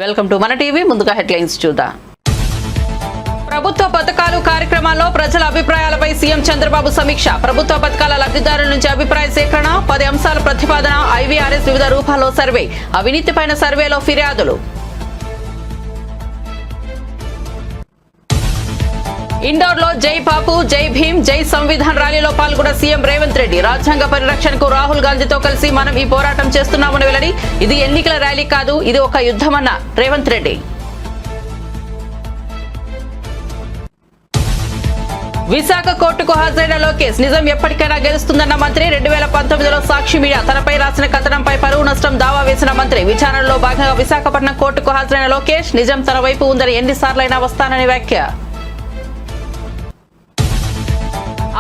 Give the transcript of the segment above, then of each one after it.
Welcome to మన TV. ముందుగా headlines చూద్దాం. ప్రభుత్వ పథకాలు కార్యక్రమాల్లో ప్రజల అభిప్రాయాలపై సీఎం చంద్రబాబు సమీక్ష. ప్రభుత్వ పథకాల లబ్ధిదారుల నుంచి అభిప్రాయ సేకరణ, 10 అంశాల ప్రతిపాదన, ఐవీఆర్ఎస్ వివిధ రూపాల్లో సర్వే, అవినీతిపైన సర్వేలో ఫిర్యాదులు. ఇండోర్ లో జై బాపు, జై భీమ్, జై సంవిధాన్ ర్యాలీలో పాల్గొన్న సీఎం రేవంత్ రెడ్డి. రాజ్యాంగ పరిరక్షణకు రాహుల్ గాంధీతో కలిసి మనం ఈ పోరాటం చేస్తున్నామని వెల్లడి. ఇది ఎన్నికల ర్యాలీ కాదు, ఇది ఒక యుద్ధమన్న రేవంత్ రెడ్డి. విశాఖ కోర్టుకు హాజరైన లోకేష్. నిజం ఎప్పటికైనా గెలుస్తుందన్న మంత్రి. 2019లో సాక్షి మీడియా తనపై రాసిన కథనంపై పరువు నష్టం దావా వేసిన మంత్రి. విచారణలో భాగంగా విశాఖపట్నం కోర్టుకు హాజరైన లోకేష్. నిజం తన వైపు ఉందని ఎన్నిసార్లైనా వస్తానని వ్యాఖ్య.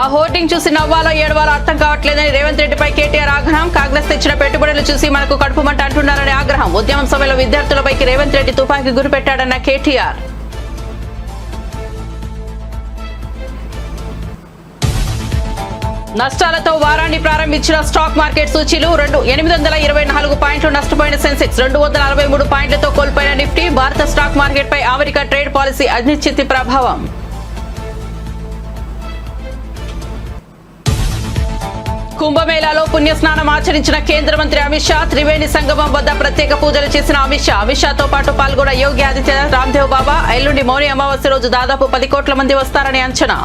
ఆ హోర్డింగ్ చూసి నవ్వాలో ఏడవాలో అర్థం కావట్లేదని రేవంత్ రెడ్డిపై కేటీఆర్ ఆగ్రహం. కాంగ్రెస్ తెచ్చిన పెట్టుబడులు చూసి మనకు కడుపుమంట అంటున్నారని ఆగ్రహం. ఉద్యమం సమయంలో విద్యార్థులపైకి రేవంత్ రెడ్డి తుపాకీ గురిపెట్టాడన్న కేటీఆర్. నష్టాలతో వారాన్ని ప్రారంభించిన స్టాక్ మార్కెట్ సూచీలు 824 పాయింట్లు నష్టపోయిన సెన్సెక్స్ 243 పాయింట్లతో కోల్పోయిన నిఫ్టీ. భారత స్టాక్ మార్కెట్ పై అమెరికా ట్రేడ్ పాలసీ అనిశ్చితి ప్రభావం. కుంభమేళాలో పుణ్యస్నానం ఆచరించిన కేంద్ర మంత్రి అమిత్ షా. త్రివేణి సంగమం వద్ద ప్రత్యేక పూజలు చేసిన అమిత్ షా. అమిత్ షాతో పాటు పాల్గొన్న యోగి ఆదిత్యనాథ్, రామ్దేవ్ బాబా. ఎల్లుండి మౌని అమావాస్య రోజు దాదాపు 10 కోట్ల మంది వస్తారని అంచనా.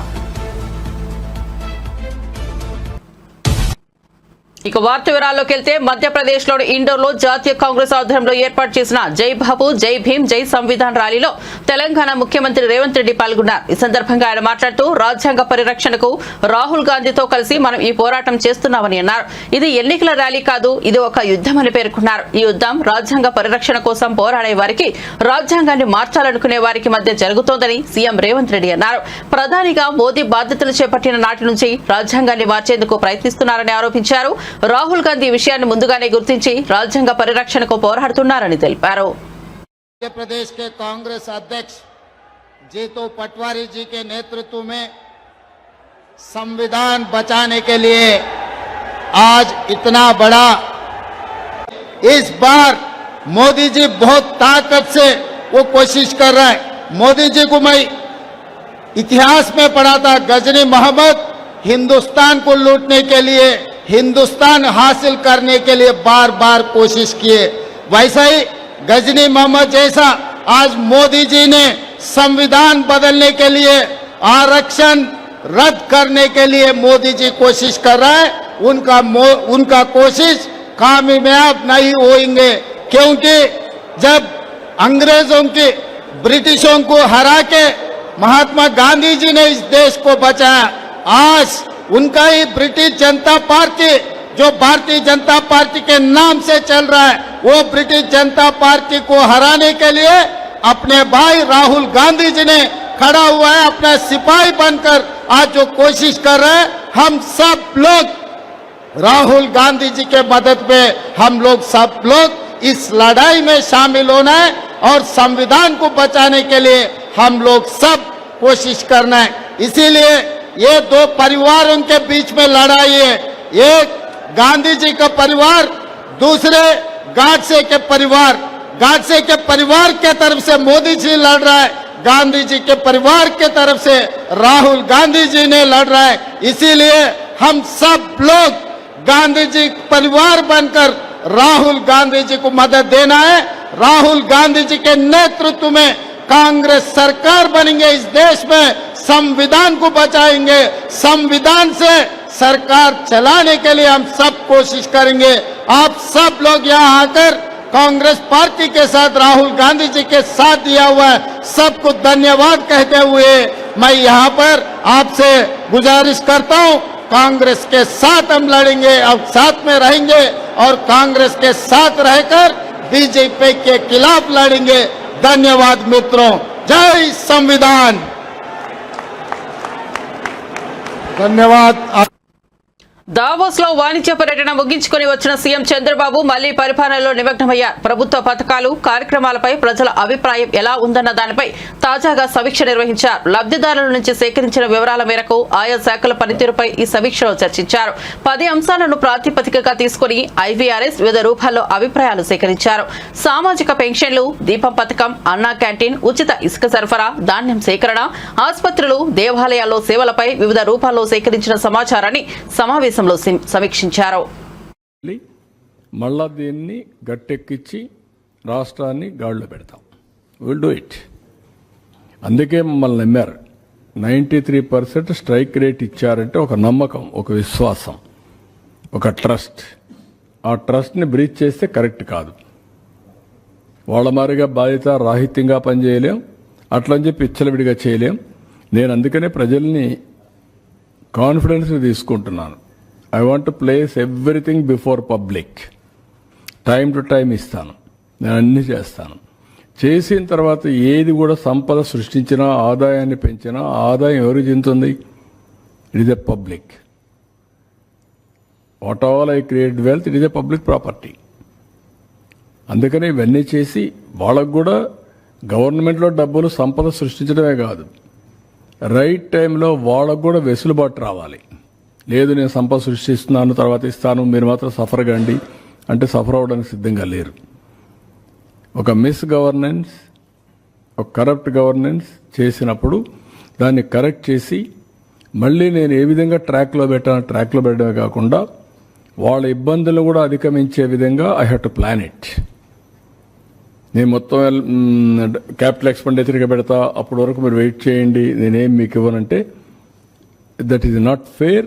ఇక వార్త వివరాల్లోకి వెళ్తే మధ్యప్రదేశ్ లోని ఇండోర్ లో జాతీయ కాంగ్రెస్ ఆధ్వర్యంలో ఏర్పాటు చేసిన జై బాపు, జై భీమ్, జై సంవిధాన్ ర్యాలీలో తెలంగాణ ముఖ్యమంత్రి రేవంత్ రెడ్డి పాల్గొన్నారు. ఈ సందర్భంగా ఆయన మాట్లాడుతూ రాజ్యాంగ పరిరక్షణకు రాహుల్ గాంధీతో కలిసి మనం ఈ పోరాటం చేస్తున్నామని అన్నారు. ఇది ఎన్నికల ర్యాలీ కాదు, ఇది ఒక యుద్ధమని పేర్కొన్నారు. ఈ యుద్ధం రాజ్యాంగ పరిరక్షణ కోసం పోరాడే వారికి, రాజ్యాంగాన్ని మార్చాలనుకునే వారికి మధ్య జరుగుతోందని సీఎం రేవంత్ రెడ్డి అన్నారు. ప్రధానిగా మోదీ బాధ్యతలు చేపట్టిన నాటి నుంచి రాజ్యాంగాన్ని మార్చేందుకు ప్రయత్నిస్తున్నారని ఆరోపించారు. రాహుల్ గాంధీ విషయాన్ని ముందుగానే గుర్తించి రాజ్యాంగ పరిరక్షణకు పోరాడుతున్నారని తెలిపారు. मध्य प्रदेश के कांग्रेस अध्यक्ष जीतू पटवारी जी के नेतृत्व में संविधान बचाने के लिए आज इतना बड़ा, इस बार मोदी जी बहुत ताकत से वो कोशिश कर रहा है. मोदी जी को मैं इतिहास में पढ़ा था, गजनी मोहम्मद हिंदुस्तान को लूटने के लिए, हिंदुस्तान हासिल करने के लिए बार बार कोशिश किए. वैसा ही गजनी मोहम्मद जैसा आज मोदी जी ने संविधान बदलने के लिए, आरक्षण रद्द करने के लिए मोदी जी कोशिश कर रहा है. उनका कोशिश कामयाब नहीं होंगे, क्योंकि जब अंग्रेजों की, ब्रिटिशों को हरा के महात्मा गांधी जी ने इस देश को बचाया. आज उनका ही ब्रिटिश जनता पार्टी, जो भारतीय जनता पार्टी के नाम से चल रहा है, वो ब्रिटिश जनता पार्टी को हराने के लिए अपने भाई राहुल गांधी जी ने खड़ा हुआ है. अपना सिपाही बनकर आज जो कोशिश कर रहे हैं, हम सब लोग राहुल गांधी जी के मदद पे हम लोग सब लोग इस लड़ाई में शामिल होना है और संविधान को बचाने के लिए हम लोग सब कोशिश करना है. इसीलिए ये दो परिवारों के बीच में लड़ाई है. एक गांधी जी का परिवार, दूसरे गाडसे के परिवार. गाडसे के परिवार के तरफ से मोदी जी लड़ रहा है, गांधी जी के परिवार के तरफ से राहुल गांधी जी ने लड़ रहा है. इसीलिए हम सब लोग गांधी जी परिवार बनकर राहुल गांधी जी को मदद देना है. राहुल गांधी जी के नेतृत्व में कांग्रेस सरकार बनेंगे इस देश में, संविधान को बचाएंगे, संविधान से सरकार चलाने के लिए हम सब कोशिश करेंगे. आप सब लोग यहाँ आकर कांग्रेस पार्टी के साथ राहुल गांधी जी के साथ दिया हुआ है. सबको धन्यवाद कहते हुए मैं यहाँ पर आपसे गुजारिश करता हूँ, कांग्रेस के साथ हम लड़ेंगे और साथ में रहेंगे और कांग्रेस के साथ रहकर बीजेपी के खिलाफ लड़ेंगे. धन्यवाद मित्रों. जय संविधान. धन्यवाद. దావోస్ లో వాణిజ్య పర్యటన ముగించుకుని వచ్చిన సీఎం చంద్రబాబు మళ్లీ పరిపాలనలో నిమగ్నమయ్యారు. ప్రభుత్వ పథకాలు, కార్యక్రమాలపై ప్రజల అభిప్రాయం ఎలా ఉందన్న దానిపై తాజాగా సమీక్ష నిర్వహించారు. లబ్ధిదారుల నుంచి సేకరించిన వివరాల మేరకు ఆయా శాఖల పనితీరుపై ఈ సమీక్షలో చర్చించారు. 10 అంశాలను ప్రాతిపదికగా తీసుకుని ఐవీఆర్ఎస్ వివిధ రూపాల్లో అభిప్రాయాలు సేకరించారు. సామాజిక పెన్షన్లు, దీపం పథకం, అన్నా క్యాంటీన్, ఉచిత ఇసుక సరఫరా, ధాన్యం సేకరణ, ఆసుపత్రులు, దేవాలయాల్లో సేవలపై వివిధ రూపాల్లో సేకరించిన సమాచారాన్ని సమావేశంలో సమీక్షించారు. మళ్ళా దీన్ని గట్టెక్కించి రాష్ట్రాన్ని గాడిలో పెడతాం. Will do it. అందుకే మమ్మల్ని నమ్మారు. 93% స్ట్రైక్ రేట్ ఇచ్చారంటే ఒక నమ్మకం, ఒక విశ్వాసం, ఒక ట్రస్ట్. ఆ ట్రస్ట్ని బ్రీచ్ చేస్తే కరెక్ట్ కాదు. వాళ్ళ మారిగా బాధ్యత రాహిత్యంగా పనిచేయలేం, అట్లని చెప్పి ఇచ్చలవిడిగా చేయలేం. నేను అందుకనే ప్రజల్ని కాన్ఫిడెన్స్ తీసుకుంటున్నాను. I want to place everything before public. Time to time ఇస్తాను, నేను అన్నీ చేస్తాను. చేసిన తర్వాత ఏది కూడా సంపద సృష్టించినా, ఆదాయాన్ని పెంచినా, ఆదాయం ఎవరికి చెందుతుంది? It is a public. What all I create wealth, it is a public property. అందుకని ఇవన్నీ చేసి వాళ్ళకు కూడా గవర్నమెంట్లో డబ్బులు సంపద సృష్టించడమే కాదు, రైట్ టైంలో వాళ్ళకు కూడా వెసులుబాటు రావాలి. లేదు నేను సంపద సృష్టిస్తున్నాను తర్వాత ఇస్తాను, మీరు మాత్రం సఫర్ కండి అంటే సఫర్ అవ్వడానికి సిద్ధంగా లేరు. ఒక మిస్ గవర్నెన్స్, ఒక కరప్ట్ గవర్నెన్స్ చేసినప్పుడు దాన్ని కరెక్ట్ చేసి మళ్ళీ నేను ఏ విధంగా ట్రాక్లో పెట్టడమే కాకుండా వాళ్ళ ఇబ్బందులు కూడా అధిగమించే విధంగా I have to plan it. నేను మొత్తం క్యాపిటల్ ఎక్స్పెండిచర్గా పెడతా, అప్పటి వరకు మీరు వెయిట్ చేయండి, నేనేం మీకు ఇవ్వనంటే that is not fair.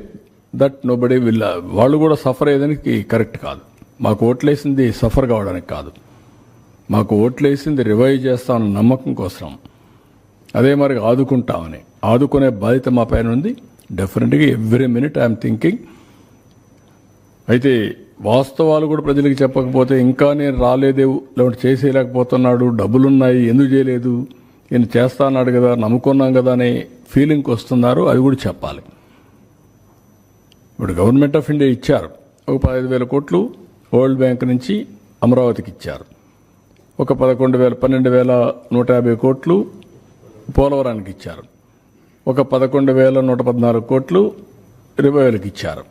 That nobody will. వాళ్ళు కూడా సఫర్ అయ్యేదానికి కరెక్ట్ కాదు. మాకు ఓట్లేసింది సఫర్ కావడానికి కాదు, మాకు ఓట్లేసింది రివైవ్ చేస్తామన్న నమ్మకం కోసం. అదే మరి ఆదుకుంటామని, ఆదుకునే బాధ్యత మా పైన ఉంది. డెఫినెట్గా ఎవ్రీ మినిట్ ఐఎమ్ థింకింగ్. అయితే వాస్తవాలు కూడా ప్రజలకు చెప్పకపోతే ఇంకా నేను రాలేదే, లేకుంటే చేసేయలేకపోతున్నాడు, డబ్బులున్నాయి ఎందుకు చేయలేదు, నేను చేస్తా అన్నాడు కదా, నమ్ముకున్నాం కదా అనే ఫీలింగ్కి వస్తున్నారు. అది కూడా చెప్పాలి. ఇప్పుడు గవర్నమెంట్ ఆఫ్ ఇండియా ఇచ్చారు ఒక 15,000 కోట్లు, వరల్డ్ బ్యాంక్ నుంచి అమరావతికి ఇచ్చారు. ఒక 12,150 కోట్లు పోలవరానికి ఇచ్చారు. ఒక 11,114 కోట్లు రివైవల్కి ఇచ్చారు.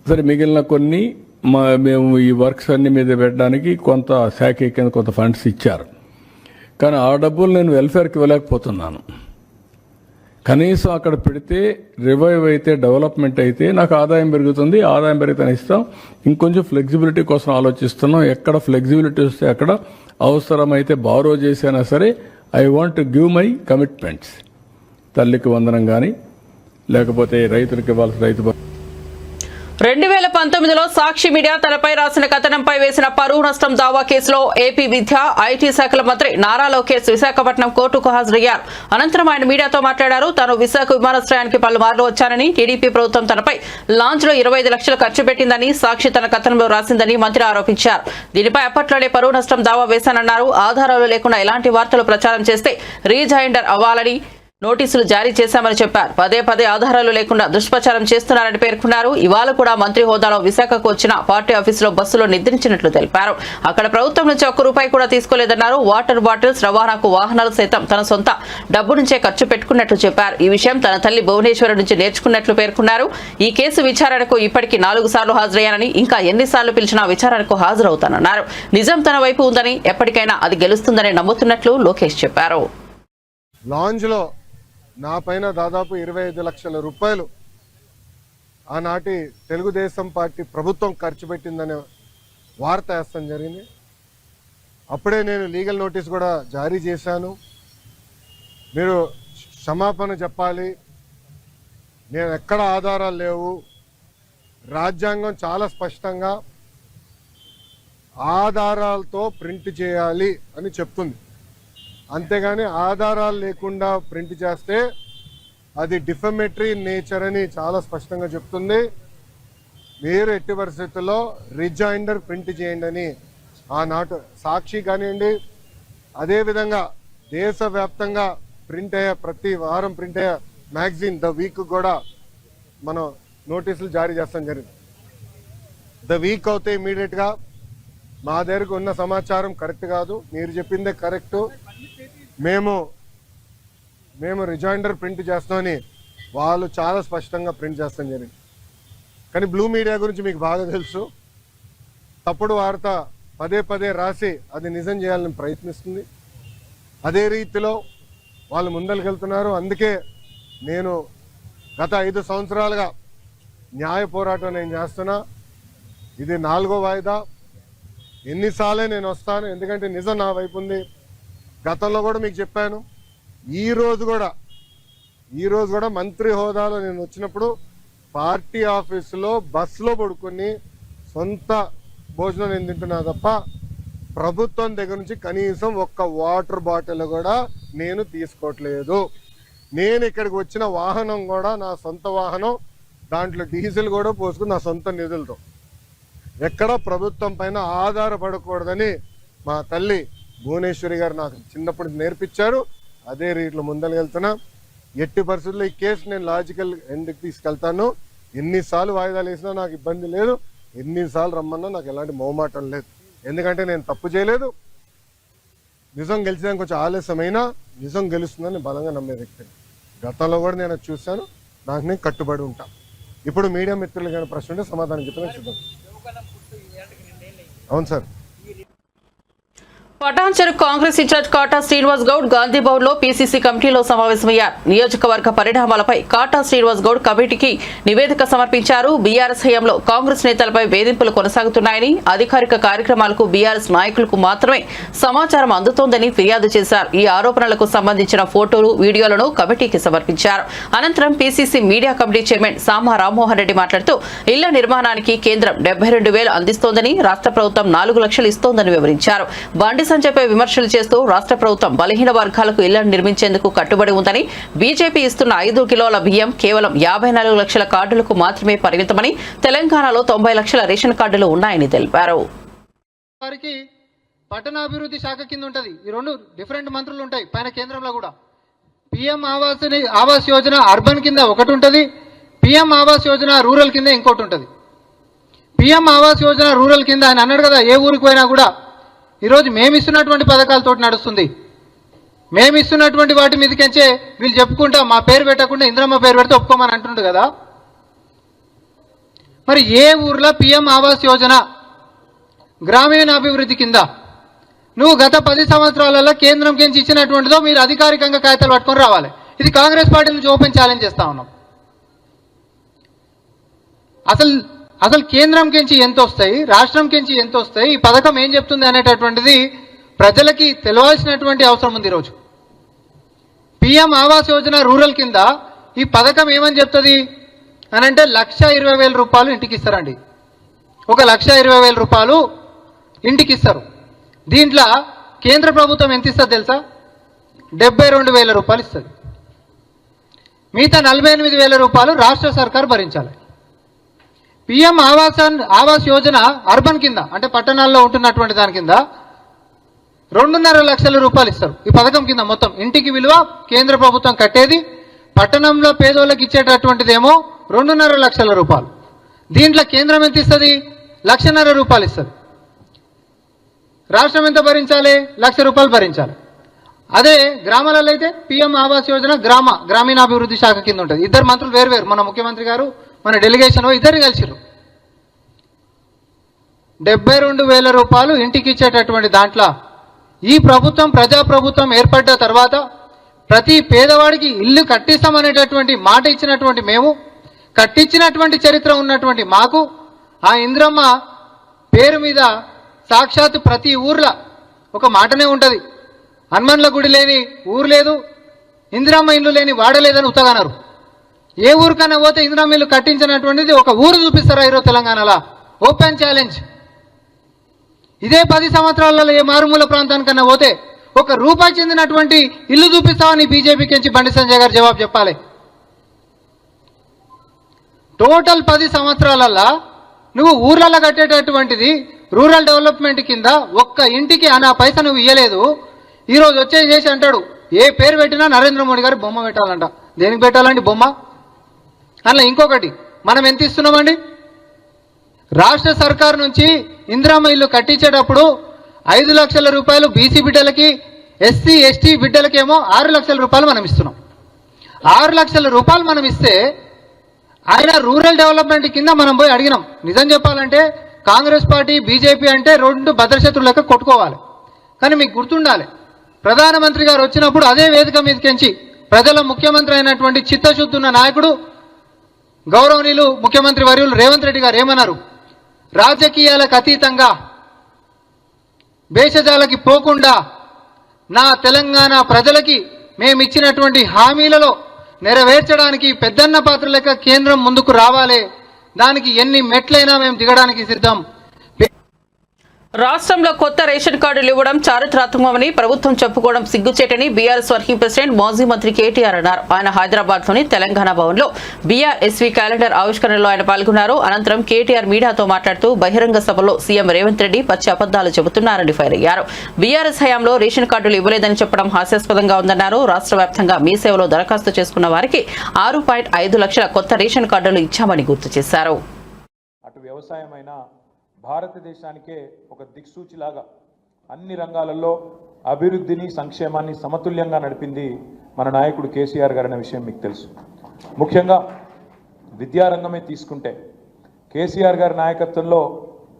సరే, మిగిలిన కొన్ని మేము ఈ వర్క్స్ అన్ని మీద పెట్టడానికి కొంత శాఖ కింద కొంత ఫండ్స్ ఇచ్చారు. కానీ ఆ డబ్బులు నేను వెల్ఫేర్కి ఇవ్వలేకపోతున్నాను. కనీసం అక్కడ పెడితే రివైవ్ అయితే, డెవలప్మెంట్ అయితే నాకు ఆదాయం పెరుగుతుంది. ఆదాయం పెరిగితే ఇస్తాం. ఇంకొంచెం ఫ్లెక్సిబిలిటీ కోసం ఆలోచిస్తున్నాం. ఎక్కడ ఫ్లెక్సిబిలిటీ వస్తే అక్కడ అవసరమైతే బారో చేసినా సరే I want to give my commitments. తల్లికి వందనం కానీ, లేకపోతే రైతులకు ఇవ్వాల్సిన రైతు 2019లో సాక్షి మీడియా తనపై రాసిన కథనంపై వేసిన పరువు నష్టం దావా కేసులో ఏపీ విద్యా, ఐటీ శాఖల మంత్రి నారా లోకేష్ విశాఖపట్నం కోర్టుకు హాజరయ్యారు. అనంతరం ఆయన మీడియాతో మాట్లాడారు. తాను విశాఖ విమానాశ్రయానికి పలుమార్లు వచ్చానని, టీడీపీ ప్రభుత్వం తనపై లాంచ్ లో 25 లక్షలు ఖర్చు పెట్టిందని సాక్షి తన కథనంలో రాసిందని మంత్రి ఆరోపించారు. దీనిపై అప్పట్లోనే పరువు నష్టం దావా వేశానన్నారు. ఆధారాలు లేకుండా ఎలాంటి వార్తలు ప్రచారం చేస్తే రీజైండర్ అవ్వాలని నోటీసులు జారీ చేశామని చెప్పారు. పదే ఆధారాలు లేకుండా దుష్ప్రచారం చేస్తున్నారని పేర్కొన్నారు. ఇవాళ కూడా మంత్రి హోదాలో విశాఖకు వచ్చిన పార్టీ ఆఫీసులో బస్సులో నిద్రించినట్లు తెలిపారు. అక్కడ ప్రభుత్వం నుంచి ₹1 కూడా తీసుకోలేదన్నారు. వాటర్ బాటిల్స్, రవాణాకు వాహనాలు సైతం తన సొంత డబ్బు నుంచే ఖర్చు పెట్టుకున్నట్లు చెప్పారు. ఈ విషయం తన తల్లి భువనేశ్వరి నుంచి నేర్చుకున్నట్లు పేర్కొన్నారు. ఈ కేసు విచారణకు ఇప్పటికీ 4 సార్లు హాజరయ్యానని, ఇంకా ఎన్నిసార్లు పిలిచినా విచారణకు హాజరవుతానన్నారు. నిజం తన వైపు ఉందని, ఎప్పటికైనా అది గెలుస్తుందని నమ్ముతున్నట్లు లోకేష్ చెప్పారు. లాంజ్లో నా పైన దాదాపు 25 లక్షల రూపాయలు ఆనాటి తెలుగుదేశం పార్టీ ప్రభుత్వం ఖర్చు పెట్టిందనే వార్త వేస్తాం జరిగింది. అప్పుడే నేను లీగల్ నోటీస్ కూడా జారీ చేశాను. మీరు క్షమాపణ చెప్పాలి, నేను ఎక్కడ ఆధారాలు లేవు, రాజ్యాంగం చాలా స్పష్టంగా ఆధారాలతో ప్రింట్ చేయాలి అని చెప్తుంది. అంతేగాని ఆధారాలు లేకుండా ప్రింట్ చేస్తే అది డిఫమేటరీ నేచర్ అని చాలా స్పష్టంగా చెప్తుంది. మీరు ఎట్టి పరిస్థితుల్లో రిజైండర్ ప్రింట్ చేయండి అని ఆనాటి సాక్షి కానివ్వండి, అదేవిధంగా దేశవ్యాప్తంగా ప్రింట్ అయ్యే, ప్రతి వారం ప్రింట్ అయ్యే మ్యాగజైన్ ద వీక్ కూడా మనం నోటీసులు జారీ చేస్తాం జరిగింది. ద వీక్ అవుతే ఇమీడియట్గా మా దగ్గరకు ఉన్న సమాచారం కరెక్ట్ కాదు, మీరు చెప్పిందే కరెక్టు, మేము రిజైండర్ ప్రింట్ చేస్తామని వాళ్ళు చాలా స్పష్టంగా ప్రింట్ చేస్తాం జరిగింది. కానీ బ్లూ మీడియా గురించి మీకు బాగా తెలుసు. తప్పుడు వార్త పదే పదే రాసి అది నిజం చేయాలని ప్రయత్నిస్తుంది. అదే రీతిలో వాళ్ళు ముందరికెళ్తున్నారు. అందుకే నేను గత 5 సంవత్సరాలుగా న్యాయ పోరాటం నేను చేస్తున్నా. ఇది 4వ వాయిదా. ఎన్నిసార్లే నేను వస్తాను, ఎందుకంటే నిజం నా వైపు ఉంది. గతంలో కూడా మీకు చెప్పాను. ఈ రోజు కూడా మంత్రి హోదాలో నేను వచ్చినప్పుడు పార్టీ ఆఫీసులో బస్సులో పడుకొని సొంత భోజనం నేను తింటున్నా తప్ప ప్రభుత్వం దగ్గర నుంచి కనీసం ఒక్క వాటర్ బాటిల్ కూడా నేను తీసుకోవట్లేదు. నేను ఇక్కడికి వచ్చిన వాహనం కూడా నా సొంత వాహనం, దాంట్లో డీజిల్ కూడా పోసుకుని నా సొంత నిధులతో, ఎక్కడ ప్రభుత్వం పైన ఆధారపడకూడదని మా తల్లి భువనేశ్వరి గారు నాకు చిన్నప్పుడు నేర్పించారు. అదే రీతిలో ముందరకెళ్తున్నా. ఎట్టి పరిస్థితుల్లో ఈ కేసు నేను లాజికల్ ఎండ్కి తీసుకెళ్తాను. ఎన్నిసార్లు వాయిదాలు వేసినా నాకు ఇబ్బంది లేదు, ఎన్నిసార్లు రమ్మన్నా నాకు ఎలాంటి మొహమాటం లేదు. ఎందుకంటే నేను తప్పు చేయలేదు. నిజం గెలిచడానికి కొంచెం ఆలస్యమైనా నిజం గెలుస్తుందని బలంగా నమ్మే వ్యక్తిని. గతంలో కూడా నేను అది చూశాను. నాకు నేను కట్టుబడి ఉంటా. ఇప్పుడు మీడియా మిత్రులు కానీ ప్రశ్న ఉంటే సమాధానం చెప్పిన చూద్దాం. అవును సార్. పటాన్చెరు కాంగ్రెస్ ఇన్ఛార్జ్ కాటా శ్రీనివాస్ గౌడ్ గాంధీ భవన్ లో పీసీసీ కమిటీలో సమావేశమయ్యారు. నియోజకవర్గ పరిణామాలపై కాటా శ్రీనివాస్ గౌడ్ కమిటీకి నివేదిక సమర్పించారు. బీఆర్ఎస్ హయాంలో కాంగ్రెస్ నేతలపై వేధింపులు కొనసాగుతున్నాయని, అధికారిక కార్యక్రమాలకు బీఆర్ఎస్ నాయకులకు మాత్రమే సమాచారం అందుతోందని ఫిర్యాదు చేశారు. ఈ ఆరోపణలకు సంబంధించిన ఫోటోలు, వీడియోలను కమిటీకి సమర్పించారు. అనంతరం పీసీసీ మీడియా కమిటీ చైర్మన్ సామా రామ్మోహన్ రెడ్డి మాట్లాడుతూ ఇళ్ల నిర్మాణానికి కేంద్రం 72,000 అందిస్తోందని, రాష్ట్ర ప్రభుత్వం 4 లక్షలు ఇస్తోందని వివరించారు. బండి సంజయ్పై విమర్శలు చేస్తూ రాష్ట్ర ప్రభుత్వం బలహీన వర్గాలకు ఇళ్లను నిర్మించేందుకు కట్టుబడి ఉందని, బీజేపీ ఇస్తున్న 5 కిలోల బియ్యం కేవలం 54 లక్షల కార్డులకు మాత్రమే పరిమితమని, తెలంగాణలో 90 లక్షల రేషన్ కార్డులు ఉన్నాయని తెలిపారు. వారికి పట్టణాభివృద్ధి శాఖ కింద ఉంటది. ఈ 2 డిఫరెంట్ మంత్రులు ఉంటాయి పైన కేంద్రంలో కూడా. పిఎం ఆవాస్ యోజన అర్బన్ కింద ఒకటి ఉంటది, పిఎం ఆవాస్ యోజన రూరల్ కింద ఇంకోటి ఉంటది. పిఎం ఆవాస్ యోజన రూరల్ కింద ఆయన అన్నాడు కదా, ఏ ఊరికి పోయినా కూడా ఈరోజు మేమిస్తున్నటువంటి పథకాలతో నడుస్తుంది. మేమిస్తున్నటువంటి వాటి మీదకెంచే వీళ్ళు చెప్పుకుంటా మా పేరు పెట్టకుండా ఇంద్రమ్మ పేరు పెడితే ఒప్పుకోమని అంటుండు కదా. మరి ఏ ఊర్లో పిఎం ఆవాస్ యోజన గ్రామీణాభివృద్ధి కింద నువ్వు గత 10 సంవత్సరాలలో కేంద్రం కింద ఇచ్చినటువంటిదో మీరు అధికారికంగా కాగితాలు పట్టుకొని రావాలి. ఇది కాంగ్రెస్ పార్టీ నుంచి ఓపెన్ ఛాలెంజ్ చేస్తా ఉన్నాం. అసలు కేంద్రం కించి ఎంత వస్తాయి, రాష్ట్రం కించి ఎంత వస్తాయి, ఈ పథకం ఏం చెప్తుంది అనేటటువంటిది ప్రజలకి తెలియాల్సినటువంటి అవసరం ఉంది. ఈరోజు పిఎం ఆవాస్ యోజన రూరల్ కింద ఈ పథకం ఏమని చెప్తుంది అని అంటే 1,20,000 రూపాయలు ఇంటికి ఇస్తారండి. 1,20,000 రూపాయలు ఇంటికి ఇస్తారు. దీంట్లో కేంద్ర ప్రభుత్వం ఎంత ఇస్తుంది తెలుసా? 72,000 రూపాయలు ఇస్తుంది. మిగతా 48,000 రూపాయలు రాష్ట్ర సర్కారు భరించాలి. పిఎం ఆవాస్ యోజన అర్బన్ కింద అంటే పట్టణాల్లో ఉంటున్నటువంటి దాని కింద 2.5 లక్షల రూపాయలు ఇస్తారు. ఈ పథకం కింద మొత్తం ఇంటికి విలువ కేంద్ర ప్రభుత్వం కట్టేది, పట్టణంలో పేదోళ్ళకి ఇచ్చేటటువంటిదేమో 2.5 లక్షల రూపాయలు. దీంట్లో కేంద్రం ఎంత ఇస్తుంది? 1,50,000 రూపాయలు ఇస్తుంది. రాష్ట్రం ఎంత భరించాలి? 1,00,000 రూపాయలు భరించాలి. అదే గ్రామాలలో అయితే పిఎం ఆవాస్ యోజన గ్రామీణాభివృద్ధి శాఖ కింద ఉంటుంది. 2 మంత్రులు వేరు, మన ముఖ్యమంత్రి గారు మన డెలిగేషన్ ఇద్దరు కలిసిరు. 72,000 రూపాయలు ఇంటికి ఇచ్చేటటువంటి దాంట్లో ఈ ప్రభుత్వం ప్రజాప్రభుత్వం ఏర్పడ్డ తర్వాత ప్రతి పేదవాడికి ఇల్లు కట్టిస్తామనేటటువంటి మాట ఇచ్చినటువంటి మేము, కట్టించినటువంటి చరిత్ర ఉన్నటువంటి మాకు ఆ ఇంద్రమ్మ పేరు మీద సాక్షాత్ ప్రతి ఊర్లో ఒక మాటనే ఉంటుంది, హనుమన్ల గుడి లేని ఊరు లేదు, ఇందిరమ్మ ఇల్లు లేని వాడలేదని ఉత్తగన్నారు. ఏ ఊరికైనా పోతే ఇందిరమ్మ ఇల్లు కట్టించినటువంటిది ఒక ఊరు చూపిస్తారా ఈరోజు తెలంగాణలో? Open challenge. ఇదే 10 సంవత్సరాలలో ఏ మారుమూల ప్రాంతానికన్నా పోతే ₹1 చెందినటువంటి ఇల్లు చూపిస్తామని బీజేపీకి నుంచి బండి సంజయ్ గారు జవాబు చెప్పాలి. టోటల్ 10 సంవత్సరాలలో నువ్వు ఊర్లలో కట్టేటటువంటిది రూరల్ డెవలప్మెంట్ కింద ఒక్క ఇంటికి అనా పైసా నువ్వు ఇయ్యలేదు. ఈరోజు చేసి అంటాడు ఏ పేరు పెట్టినా నరేంద్ర మోడీ గారు బొమ్మ పెట్టాలంట. దేనికి పెట్టాలండి బొమ్మ? అలా ఇంకొకటి మనం ఎంత ఇస్తున్నామండి? రాష్ట్ర సర్కారు నుంచి ఇందిరమ్మ ఇల్లు కట్టించేటప్పుడు 5 లక్షల రూపాయలు బీసీ బిడ్డలకి, ఎస్సీ ఎస్టీ బిడ్డలకేమో 6 లక్షల రూపాయలు మనం ఇస్తున్నాం. 6 లక్షల రూపాయలు మనం ఇస్తే ఆయన రూరల్ డెవలప్మెంట్ కింద మనం పోయి అడిగినాం. నిజం చెప్పాలంటే కాంగ్రెస్ పార్టీ బీజేపీ అంటే 2 భద్రశత్రులు లెక్క కొట్టుకోవాలి. కానీ మీకు గుర్తుండాలి, ప్రధానమంత్రి గారు వచ్చినప్పుడు అదే వేదిక మీదకించి ప్రజల ముఖ్యమంత్రి అయినటువంటి చిత్తశుద్ధి ఉన్న నాయకుడు గౌరవనీయులు ముఖ్యమంత్రి వర్యులు రేవంత్ రెడ్డి గారు ఏమన్నారు? రాజకీయాలకు అతీతంగా భేషజాలకి పోకుండా నా తెలంగాణ ప్రజలకి మేమిచ్చినటువంటి హామీలలో నెరవేర్చడానికి పెద్దన్న పాత్ర లెక్క కేంద్రం ముందుకు రావాలి. దానికి ఎన్ని మెట్లైనా మేము దిగడానికి సిద్ధం. రాష్ట్రంలో కొత్త రేషన్ కార్డులు ఇవ్వడం చారిత్రాత్మకమని ప్రభుత్వం చెప్పుకోవడం సిగ్గుచేటని బీఆర్ఎస్ వర్కింగ్ ప్రెసిడెంట్ మాజీ మంత్రి కేటీఆర్ అన్నారు. ఆయన హైదరాబాద్ లోని తెలంగాణ భవన్ లో బీఆర్ఎస్వీ క్యాలెండర్ ఆవిష్కరణలో ఆయన పాల్గొన్నారు. అనంతరం కేటీఆర్ మీడియాతో మాట్లాడుతూ బహిరంగ సభలో సీఎం రేవంత్ రెడ్డి పచ్చి అబద్దాలు చెబుతున్నారని ఫైర్ అయ్యారు. బీఆర్ఎస్ హయాంలో రేషన్ కార్డులు ఇవ్వలేదని చెప్పడం హాస్యాస్పదంగా ఉందన్నారు. రాష్ట్ర వ్యాప్తంగా మీ సేవలో దరఖాస్తు చేసుకున్న వారికి 6.5 లక్షల కొత్త రేషన్ కార్డులు ఇచ్చామని గుర్తు చేశారు. అటు వ్యవసాయమైనా భారతదేశానికే ఒక దిక్సూచిలాగా అన్ని రంగాలలో అభివృద్ధిని సంక్షేమాన్ని సమతుల్యంగా నడిపింది మన నాయకుడు కేసీఆర్ గారు అనే విషయం మీకు తెలుసు. ముఖ్యంగా విద్యారంగమే తీసుకుంటే కేసీఆర్ గారి నాయకత్వంలో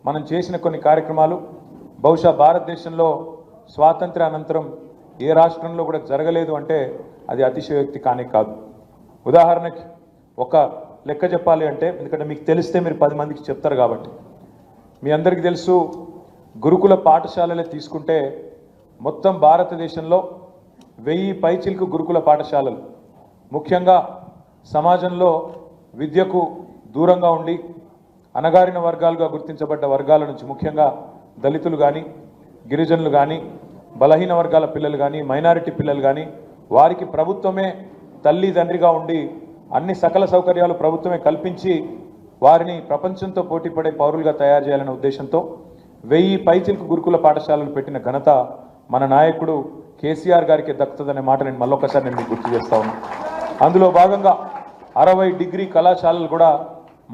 మనం చేసిన కొన్ని కార్యక్రమాలు బహుశా భారతదేశంలో స్వాతంత్ర అనంతరం ఏ రాష్ట్రంలో కూడా జరగలేదు అంటే అది అతిశయోక్తి కానే కాదు. ఉదాహరణకి ఒక లెక్క చెప్పాలి అంటే, ఎందుకంటే మీకు తెలిస్తే మీరు 10 మందికి చెప్తారు కాబట్టి, మీ అందరికీ తెలుసు గురుకుల పాఠశాలలే తీసుకుంటే మొత్తం భారతదేశంలో 1000 పైచిలకు గురుకుల పాఠశాలలు ముఖ్యంగా సమాజంలో విద్యకు దూరంగా ఉండి అణగారిన వర్గాలుగా గుర్తించబడ్డ వర్గాల నుంచి ముఖ్యంగా దళితులు కానీ గిరిజనులు కానీ బలహీన వర్గాల పిల్లలు కానీ మైనారిటీ పిల్లలు కానీ వారికి ప్రభుత్వమే తల్లి తండ్రిగా ఉండి అన్ని సకల సౌకర్యాలు ప్రభుత్వమే కల్పించి వారిని ప్రపంచంతో పోటీపడే పౌరులుగా తయారు చేయాలనే ఉద్దేశంతో 1000 పైచిలకు గురుకుల పాఠశాలలు పెట్టిన ఘనత మన నాయకుడు కేసీఆర్ గారికి దక్కుతుందనే మాట నేను మళ్ళొకసారి నేను మీకు గుర్తు చేస్తా ఉన్నాను. అందులో భాగంగా 60 డిగ్రీ కళాశాలలు కూడా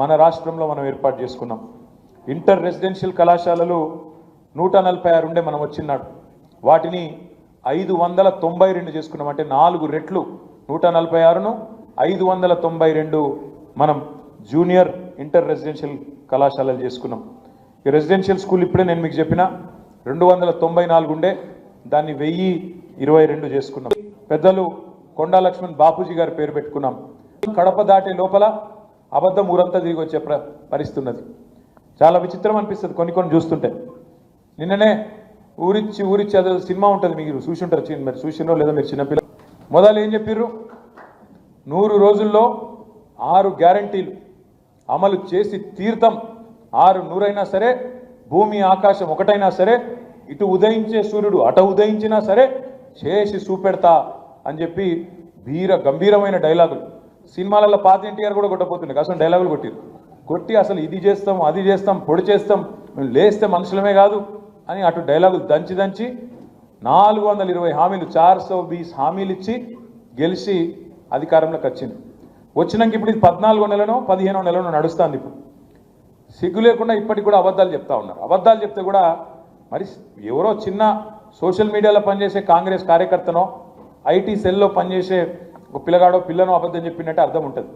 మన రాష్ట్రంలో మనం ఏర్పాటు చేసుకున్నాం. ఇంటర్ రెసిడెన్షియల్ కళాశాలలు 146 ఉండే మనం వచ్చినాడు, వాటిని 592 చేసుకున్నాం. అంటే 4 రెట్లు 146ను 592 మనం జూనియర్ ఇంటర్ రెసిడెన్షియల్ కళాశాలలు చేసుకున్నాం. ఈ రెసిడెన్షియల్ స్కూల్ ఇప్పుడే నేను మీకు చెప్పిన 294 ఉండే, దాన్ని 1022 చేసుకున్నాం. పెద్దలు కొండా లక్ష్మణ్ బాపూజీ గారి పేరు పెట్టుకున్నాం. కడప దాటే లోపల అబద్ధం ఊరంతా తిరిగి వచ్చే పరిస్థితి ఉన్నది. చాలా విచిత్రం అనిపిస్తుంది కొన్ని చూస్తుంటే. నిన్ననే ఊరిచ్చి అదే సినిమా ఉంటుంది, మీకు చూసుంటారు, మరి చూసినో లేదా మీరు చిన్నపిల్ల. మొదలు ఏం చెప్పిర్రు, 100 రోజుల్లో 6 గ్యారంటీలు అమలు చేసి తీర్థం. 6 అయినా సరే, భూమి ఆకాశం ఒకటైనా సరే, ఇటు ఉదయించే సూర్యుడు అటు ఉదయించినా సరే చేసి చూపెడతా అని చెప్పి గంభీరమైన డైలాగులు. సినిమాలలో పాత ఎన్టీఆర్ కూడా కొట్టపోతుండే, అసలు డైలాగులు కొట్టి అసలు ఇది చేస్తాం అది చేస్తాం పొడి చేస్తాం, మేము లేస్తే మనుషులమే కాదు అని అటు డైలాగులు దంచి 420 హామీలు 420 హామీలు ఇచ్చి గెలిచి అధికారంలోకి వచ్చింది. వచ్చినాక ఇప్పుడు ఇది 14వ నెలనో 15వ నెలనో నడుస్తుంది. ఇప్పుడు సిగ్గు లేకుండా ఇప్పటికి కూడా అబద్ధాలు చెప్తా ఉన్నారు. అబద్ధాలు చెప్తే కూడా మరి ఎవరో చిన్న సోషల్ మీడియాలో పనిచేసే కాంగ్రెస్ కార్యకర్తనో ఐటీ సెల్లో పనిచేసే ఒక పిల్లగాడో పిల్లనో అబద్ధం చెప్పినట్టే అర్థం ఉంటుంది.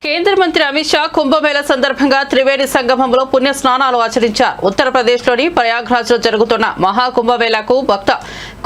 కేంద్ర మంత్రి అమిత్ షా కుంభమేళా సందర్భంగా త్రివేణి సంగమంలో పుణ్య స్నానాలు ఆచరించారు. ఉత్తరప్రదేశ్లోని ప్రయాగ్రాజ్ లో జరుగుతున్న మహాకుంభమేళాకు భక్త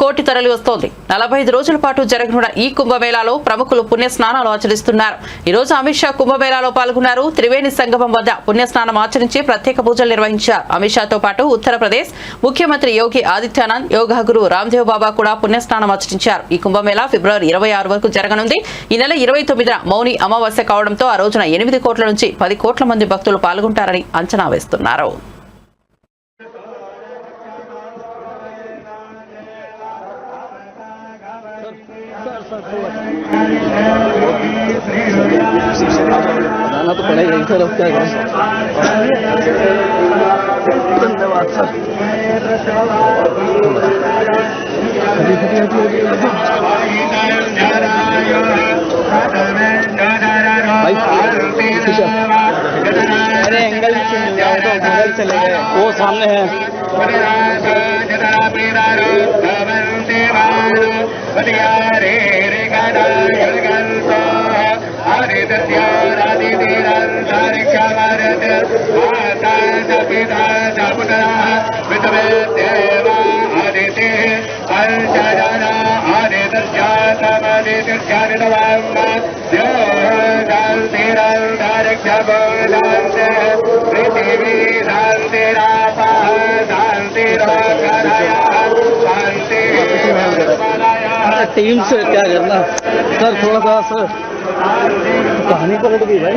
కోటి తరలి వస్తోంది. 45 రోజుల పాటు జరగనున్న ఈ కుంభమేళాలో ప్రముఖులు పుణ్య స్నానాలు ఆచరిస్తున్నారు. ఈ రోజు అమిత్ షా కుంభమేళాలో పాల్గొన్నారు. త్రివేణి సంగమం వద్ద పుణ్యస్నానం ఆచరించి ప్రత్యేక పూజలు నిర్వహించారు. అమిత్ షాతో పాటు ఉత్తరప్రదేశ్ ముఖ్యమంత్రి యోగి ఆదిత్యనాథ్, యోగా గురు రామ్దేవ్ బాబా కూడా పుణ్యస్నానం ఆచరించారు. ఈ కుంభమేళా ఫిబ్రవరి 26 వరకు జరగనుంది. ఈ నెల 29న మౌని అమావాస్య కావడంతో ఆ రోజున 8 కోట్ల నుంచి 10 కోట్ల మంది భక్తులు పాల్గొంటారని అంచనా వేస్తున్నారు. भाई किधर चले गए? वो सामने है। टीम से क्या करना सर, थोड़ा सा सर कहानी पलट गई भाई।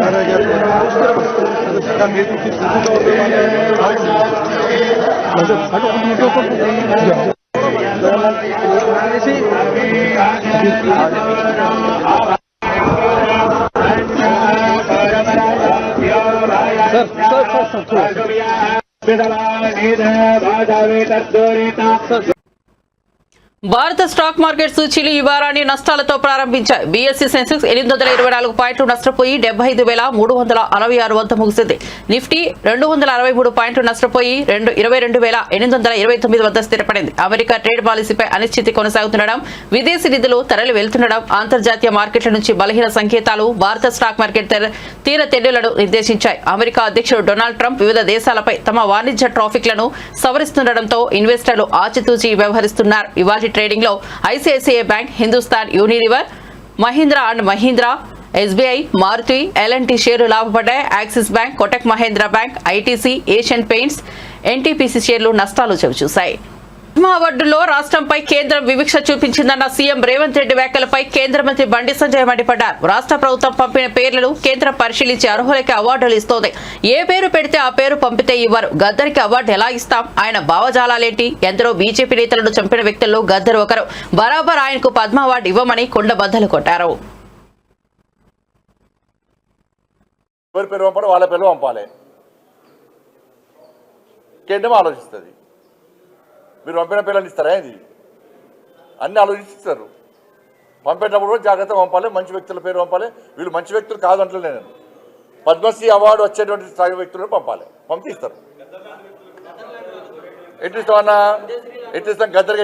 భారత స్టాక్ మార్కెట్ సూచీలు ఈ వారాన్ని నష్టాలతో ప్రారంభించాయి. బీఎస్సీ సెన్సెక్స్ 824 పాయింట్లు నష్టపోయి 75,366 వద్ద ముగిసింది. నిఫ్టీ 263 పాయింట్లు నష్టపోయి 22,829 వద్ద స్థిరపడింది. అమెరికా ట్రేడ్ పాలసీపై అనిశ్చితి కొనసాగుతుండడం, విదేశీ నిధులు తరలి వెళ్తుండడం, అంతర్జాతీయ మార్కెట్ల నుంచి బలహీన సంకేతాలు భారత స్టాక్ మార్కెట్ తీరతెన్నులను నిర్దేశించాయి. అమెరికా అధ్యక్షుడు డొనాల్డ్ ట్రంప్ వివిధ దేశాలపై తమ వాణిజ్య ట్రాఫిక్లను సవరిస్తుండటంతో ఇన్వెస్టర్లు ఆచితూచి వ్యవహరిస్తున్నారు. ఇవాళ ట్రేడింగ్ లో ICICI Bank, Hindustan Unilever, Mahindra and Mahindra, SBI, Maruti, LNT షేర్లు లాభపడ్డాయి. Axis Bank, Kotak Mahindra Bank, ITC, Asian Paints, NTPC షేర్లు నష్టాలు చవిచూశాయి. పద్మ అవార్డులో రాష్ట్రంపై కేంద్రం వివక్ష చూపించిందన్న సీఎం రేవంత్ రెడ్డి వ్యాఖ్యలపై కేంద్ర మంత్రి బండి సంజయ్ మండిపడ్డారు. రాష్ట్ర ప్రభుత్వం పంపిన పేర్లను కేంద్రం పరిశీలించి అర్హులకి అవార్డులు ఇస్తోంది. ఏ పేరు పెడితే ఆ పేరు పంపితే ఇవ్వరు. గద్దర్కి అవార్డు ఎలా ఇస్తాం? ఆయన భావజాలాలేంటి? ఎందరో బీజేపీ నేతలను చంపిన వ్యక్తుల్లో గద్దర్ ఒకరు. బరాబర్ ఆయనకు పద్మ అవార్డు ఇవ్వమని కొండబద్దలు కొట్టారు. ఎవరి పేరు పంపాలి, వాళ్ళ పేరు పంపాలి. కేంద్రం ఆలోచిస్తుంది. మీరు పంపిన పిల్లలు ఇస్తారా? ఇది అన్ని ఆలోచిస్తారు. పంపేటప్పుడు కూడా జాగ్రత్తగా పంపాలి. మంచి వ్యక్తుల పేరు పంపాలి. వీళ్ళు మంచి వ్యక్తులు కాదంటలే నేను. పద్మశ్రీ అవార్డు వచ్చేటువంటి స్థాయి వ్యక్తులను పంపాలి. పంపిస్తారు. ఎట్టిస్తామన్నా? ఎట్టిస్తాం. గద్దర్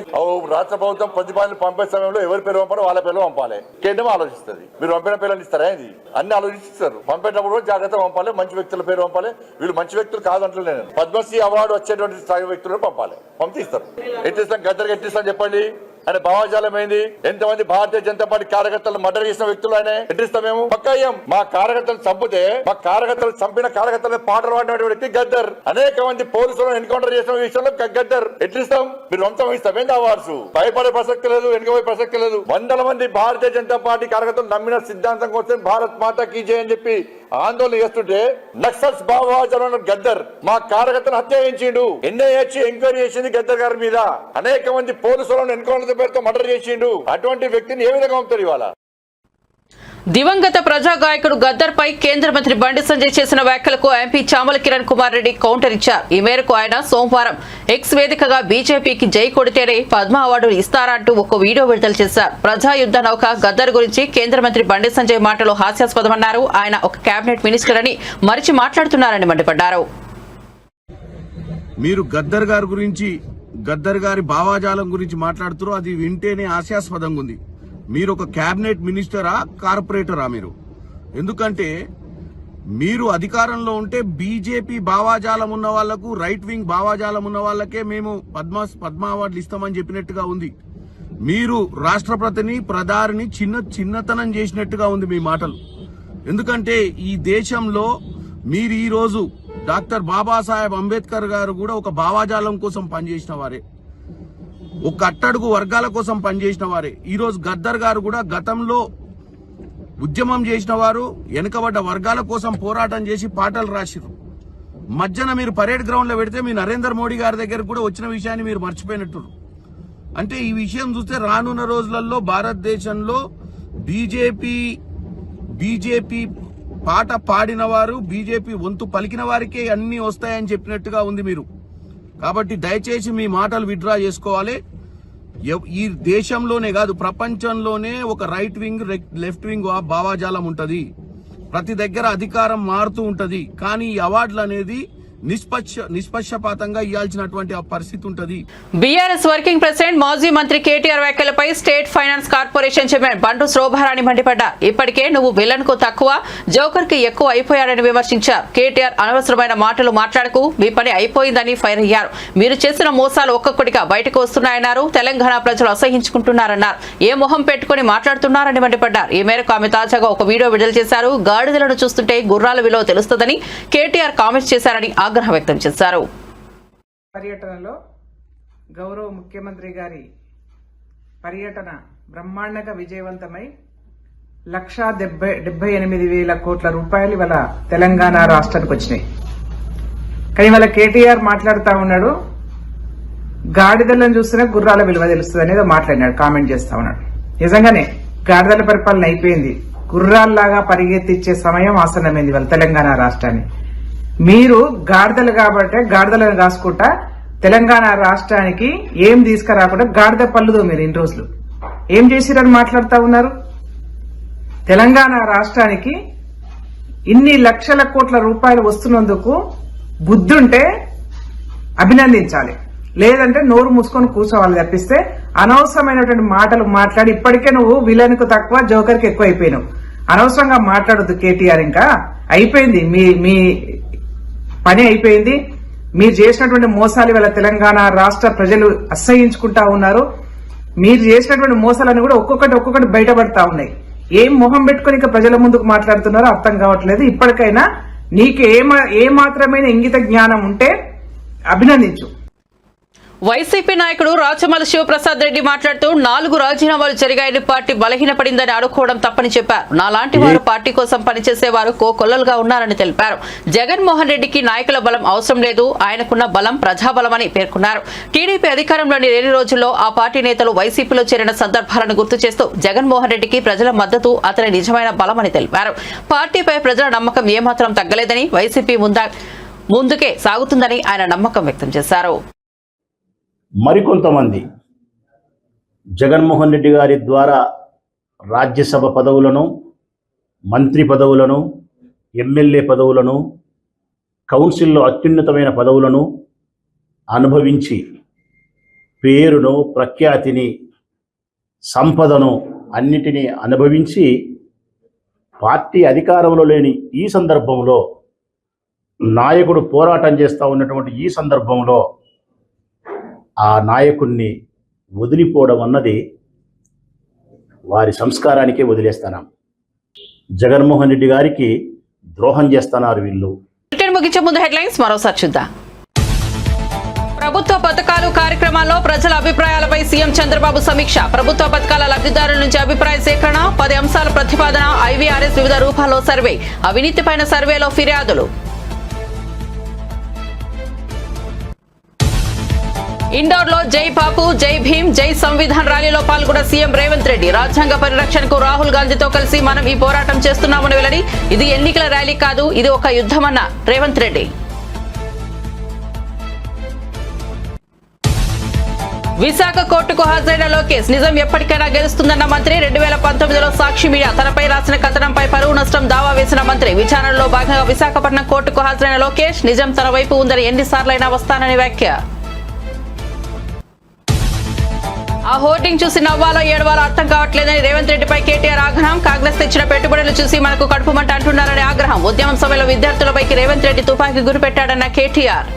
రాష్ట్ర ప్రభుత్వం ప్రతిపాదనలు పంపే సమయంలో ఎవరి పేరు పంపాలో వాళ్ళ పేరు పంపాలి. కేంద్రం ఆలోచిస్తుంది. మీరు పంపిన పిల్లలు ఇస్తారా? ఇది అన్ని ఆలోచిస్తారు. పంపేటప్పుడు కూడా జాగ్రత్తగా పంపాలి. మంచి వ్యక్తుల పేరు పంపాలి. వీళ్ళు మంచి వ్యక్తులు కాదంటలే నేను. పద్మశ్రీ అవార్డు వచ్చేటువంటి స్థాయి వ్యక్తులను పంపాలి. పంపిస్తారు. ఎట్టిస్తాం. గద్దర్కి ఎట్టిస్తాం చెప్పండి. ఆయన భావజాలం ఏంది? ఎంతమంది భారతీయ జనతా పార్టీ కార్యకర్తలు మర్డర్ చేసిన వ్యక్తులు ఆయన ఎట్టిస్తాం మేము? పక్కయ్యం. మా కార్యకర్తలు చంపితే మా కార్యకర్తలు చంపిన కార్యకర్తల పాటలు పాడిన వ్యక్తి గద్దర్. అనేక మంది పోలీసులను ఎన్కౌంటర్ చేసిన విషయంలో గద్దర్. ఎట్లిస్తాం? మీరు వంశం ఇస్తాం. ఏంది అవార్డ్స్? భయపడే ప్రసక్తి లేదు, వెనుకపోయే ప్రసక్తి లేదు. వందల మంది భారతీయ జనతా పార్టీ కార్యకర్తలు నమ్మిన సిద్ధాంతం కోసం భారత్ మాతా కీ జై అని చెప్పి ఆందోళన చేస్తుంటే నక్సల్స్ భావజాలం గద్దర్ మా కార్యకర్తను హత్య చేయించిండు. ఎన్ఐఏ ఎంక్వైరీ చేసింది గద్దర్ గారి మీద. అనేక మంది పోలీసులను ఎన్కౌంటర్ పేరుతో మర్డర్ చేసిండు. అటువంటి వ్యక్తిని ఏ విధంగా పంపుతారు ఇవాళ? దివంగత ప్రజా గాయకుడు గద్దర్ పై కేంద్ర మంత్రి బండి సంజయ్ చేసిన వ్యాఖ్యలకు ఎంపీ చామల కిరణ్ కుమార్ రెడ్డి కౌంటర్ ఇచ్చారు. ఈ మేరకు ఆయన సోమవారం ఎక్స్ వేదికగా బీజేపీకి జై కొడితేనే పద్మ అవార్డులు ఇస్తారంటూ ఒక వీడియో విడుదల చేశారు. ప్రజా యుద్ధ నౌక గద్దర్ గురించి కేంద్ర మంత్రి బండి సంజయ్ మాటలు హాస్యాస్పదమన్నారు. ఆయన ఒక కేబినెట్ మినిస్టర్ అని మరిచి మాట్లాడుతున్నారని మండిపడ్డారు. మీరు గద్దర్ గారి గురించి, గద్దర్ గారి భావాజాలం గురించి మాట్లాడుతారు. అది వింటేనే హాస్యాస్పదంగా ఉంది. మీరు ఒక కేబినెట్ మినిస్టరా, కార్పొరేటరా? మీరు ఎందుకంటే మీరు అధికారంలో ఉంటే బీజేపీ భావాజాలం ఉన్న వాళ్లకు, రైట్ వింగ్ భావాజాలం ఉన్న వాళ్ళకే మేము పద్మ అవార్డులు ఇస్తామని చెప్పినట్టుగా ఉంది. మీరు రాష్ట్రపతిని, ప్రధాని చిన్నతనం చేసినట్టుగా ఉంది మీ మాటలు. ఎందుకంటే ఈ దేశంలో మీరు ఈ రోజు డాక్టర్ బాబాసాహెబ్ అంబేద్కర్ గారు కూడా ఒక భావాజాలం కోసం పనిచేసిన వారే, ఒక అట్టడుగు వర్గాల కోసం పనిచేసిన వారే. ఈ రోజు గద్దర్ గారు కూడా గతంలో ఉద్యమం చేసిన వారు, వెనుకబడ్డ వర్గాల కోసం పోరాటం చేసి పాటలు రాసిరు. మధ్యన మీరు పరేడ్ గ్రౌండ్ లో పెడితే మీ నరేంద్ర మోడీ గారి దగ్గర కూడా వచ్చిన విషయాన్ని మీరు మర్చిపోయినట్టు. అంటే ఈ విషయం చూస్తే రానున్న రోజులలో భారతదేశంలో బీజేపీ పాట పాడిన వారు, బీజేపీ వంతు పలికిన వారికే అన్ని వస్తాయని చెప్పినట్టుగా ఉంది మీరు. కాబట్టి దయచేసి మీ మాటలు విత్డ్రా చేసుకోవాలి. ఈ దేశంలోనే కాదు, ప్రపంచంలోనే ఒక రైట్ వింగ్, లెఫ్ట్ వింగ్ భావాజాలం ఉంటది. ప్రతి దగ్గర అధికారం మారుతూ ఉంటది. కానీ ఈ అవార్డులు అనేది నిష్పక్షపాతంగా ఇవ్వాల్సినటువంటి పరిస్థితి ఉంటది. బీఆర్ఎస్ వర్కింగ్ ప్రెసిడెంట్ మాజీ మంత్రి కేటీఆర్ వ్యాఖ్యలపై స్టేట్ ఫైనాన్స్ కార్పొరేషన్ చైర్మన్ బంటు శోభారాణి మండిపడ్డారు. ఇప్పటికే నువ్వు విలన్ కు తక్కువ, జోకర్ కి ఎక్కువ అయిపోయాడని విమర్శించారు. కేటీఆర్ అనవసరమైన మాటలు మాట్లాడకు, మీ పని అయిపోయిందని ఫైర్ అయ్యారు. మీరు చేసిన మోసాలు ఒక్కొక్కటిగా బయటకు వస్తున్నాయన్నారు. తెలంగాణ ప్రజలు అసహించుకుంటున్నారన్నారు. ఏ మొహం పెట్టుకుని మాట్లాడుతున్నారని మండిపడ్డారు. ఈ మేరకు ఆమె తాజాగా ఒక వీడియో విడుదల చేశారు. గాడిదలను చూస్తుంటే గుర్రాల విలువ తెలుస్తుందని కేటీఆర్ కామెంట్స్ చేశారని ఆగ్రహం వ్యక్తం చేశారు. పర్యటనలో గౌరవ ముఖ్యమంత్రి గారి పర్యటన బ్రహ్మాండంగా విజయవంతమై 1,78,000 కోట్ల రూపాయలు ఇవాళ తెలంగాణ రాష్ట్రానికి వచ్చినాయి. కానీ ఇవాళ కేటీఆర్ మాట్లాడుతూ ఉన్నాడు, గాడిదలను చూస్తేనే గుర్రాల విలువ తెలుస్తుంది అనేది మాట్లాడినాడు, కామెంట్ చేస్తా ఉన్నాడు. నిజంగానే గాడిదల పరిపాలన అయిపోయింది. గుర్రాల్లాగా పరిగెత్తిచ్చే సమయం ఆసన్నమైంది వాళ్ళ తెలంగాణ రాష్ట్రాన్ని. మీరు గాడిదలు కాబట్టి గాడిదలను కాసుకుంటా తెలంగాణ రాష్ట్రానికి ఏం తీసుకురాకుండా గాడిద పళ్ళుదో మీరు ఇన్ని రోజులు ఏం చేసిరని మాట్లాడుతూ ఉన్నారు. తెలంగాణ రాష్ట్రానికి ఇన్ని లక్షల కోట్ల రూపాయలు వస్తున్నందుకు బుద్ధుంటే అభినందించాలి, లేదంటే నోరు మూసుకొని కూర్చోవాలి తప్పిస్తే అనవసరమైనటువంటి మాటలు మాట్లాడి ఇప్పటికే నువ్వు విలన్ కు తక్కువ, జోకర్ కి ఎక్కువ అయిపోయినావు. అనవసరంగా మాట్లాడొద్దు కేటీఆర్. ఇంకా అయిపోయింది, మీ పని అయిపోయింది. మీరు చేసినటువంటి మోసాలు వల్ల తెలంగాణ రాష్ట్ర ప్రజలు అసహించుకుంటా ఉన్నారు. మీరు చేసినటువంటి మోసాలను కూడా ఒక్కొక్కటి బయటపడతా ఉన్నాయి. ఏం మొహం పెట్టుకుని ఇక ప్రజల ముందుకు మాట్లాడుతున్నారో అర్థం కావట్లేదు. ఇప్పటికైనా నీకు ఏ మాత్రమైన ఇంగిత జ్ఞానం ఉంటే అభినందించు. వైసీపీ నాయకుడు రాచమల్లి శివప్రసాద్ రెడ్డి మాట్లాడుతూ 4 రాజీనామాలు జరిగాయని, పార్టీ బలహీనపడిందని అనుకోవడం తప్పని చెప్పారు. నాలాంటి వారు పార్టీ కోసం పనిచేసేవారు కోకొల్లలుగా ఉన్నారని తెలిపారు. జగన్మోహన్ రెడ్డికి నాయకుల బలం అవసరం లేదు, ఆయనకున్న బలం ప్రజాబలమని పేర్కొన్నారు. టీడీపీ అధికారంలోని లేని రోజుల్లో ఆ పార్టీ నేతలు వైసీపీలో చేరిన సందర్భాలను గుర్తు చేస్తూ జగన్మోహన్ రెడ్డికి ప్రజల మద్దతు అతని నిజమైన బలమని తెలిపారు. పార్టీపై ప్రజల నమ్మకం ఏమాత్రం తగ్గలేదని, వైసీపీ ముందుకే సాగుతుందని ఆయన నమ్మకం వ్యక్తం చేశారు. మరికొంతమంది జగన్మోహన్ రెడ్డి గారి ద్వారా రాజ్యసభ పదవులను, మంత్రి పదవులను, ఎమ్మెల్యే పదవులను, కౌన్సిల్లో అత్యున్నతమైన పదవులను అనుభవించి పేరును, ప్రఖ్యాతిని, సంపదను అన్నిటినీ అనుభవించి పార్టీ అధికారంలో లేని ఈ సందర్భంలో, నాయకుడు పోరాటం చేస్తూ ఉన్నటువంటి ఈ సందర్భంలో ఆ నాయకుణ్ణి వదిలిపోవడం అన్నది వారి సంస్కారానికే వదిలేస్తున్నాం. జగన్మోహన్ రెడ్డి గారికి ద్రోహం చేస్తున్నారు వీళ్ళు. ముగించే ముందు హెడ్లైన్స్ మరోసారి చూద్దాం. ప్రభుత్వ పథకాలు కార్యక్రమాల్లో ప్రజల అభిప్రాయాలపై సీఎం చంద్రబాబు సమీక్ష. ప్రభుత్వ పథకాల లబ్ధిదారుల నుంచి అభిప్రాయ సేకరణ, 10 అంశాల ప్రతిపాదన, ఐవీఆర్ఎస్ వివిధ రూపాల్లో సర్వే, అవినీతిపైన సర్వేలో ఫిర్యాదులు. ఇండోర్లో జై బాపు, జై భీమ్, జై సంవిధాన్ ర్యాలీలో పాల్గొన్న సీఎం రేవంత్ రెడ్డి. రాజ్యాంగ పరిరక్షణకు రాహుల్ గాంధీతో కలిసి మనం ఈ పోరాటం చేస్తున్నామని వెల్లడి. ఇది ఎన్నికల ర్యాలీ కాదు, ఇది ఒక యుద్ధమన్న రేవంత్ రెడ్డి. విశాఖ కోర్టుకు హాజరైన లోకేష్. నిజం ఎప్పటికైనా గెలుస్తుందన్న మంత్రి. 2019లో సాక్షి మీడియా తనపై రాసిన కథనంపై పరువు నష్టం దావా వేసిన మంత్రి. విచారణలో భాగంగా విశాఖపట్నం కోర్టుకు హాజరైన లోకేష్. నిజం తన వైపు ఉందని ఎన్నిసార్లైనా వస్తానని వ్యాఖ్య. ఆ హోర్డింగ్ చూసి నవ్వాలో ఏడవాలో అర్థం కావట్లేదని రేవంత్ రెడ్డిపై కేటీఆర్ ఆగ్రహం. కాంగ్రెస్ తెచ్చిన పెట్టుబడులు చూసి మనకు కడుపుమంట అంటున్నారని ఆగ్రహం. ఉద్యమం సమయంలో విద్యార్థులపైకి రేవంత్ రెడ్డి తుపాకీ గురిపెట్టాడన్న కేటీఆర్.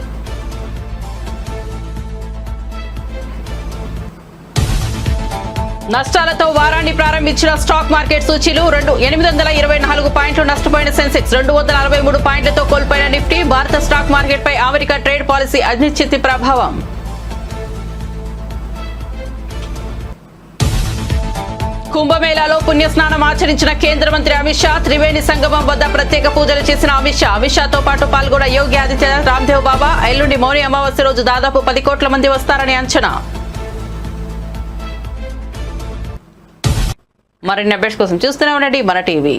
నష్టాలతో వారాన్ని ప్రారంభించిన స్టాక్ మార్కెట్ సూచీలు. 824 పాయింట్లు నష్టపోయిన సెన్సెక్స్ 243 పాయింట్లతో కోల్పోయిన నిఫ్టీ. భారత స్టాక్ మార్కెట్ పై అమెరికా ట్రేడ్ పాలసీ అనిశ్చితి ప్రభావం. కుంభమేళాలో పుణ్యస్నానం ఆచరించిన కేంద్ర మంత్రి అమిత్ షా. త్రివేణి సంగమం వద్ద ప్రత్యేక పూజలు చేసిన అమిత్ షా. అమిత్ షాతో పాటు పాల్గొన్న యోగి ఆదిత్యనాథ్, రామ్దేవ్ బాబా. ఎల్లుండి మౌని అమావాస్య రోజు దాదాపు 10 కోట్ల మంది వస్తారని అంచనా. మరిన్ని అప్డేట్స్ కోసం చూస్తూనే ఉండండి మన టీవీ.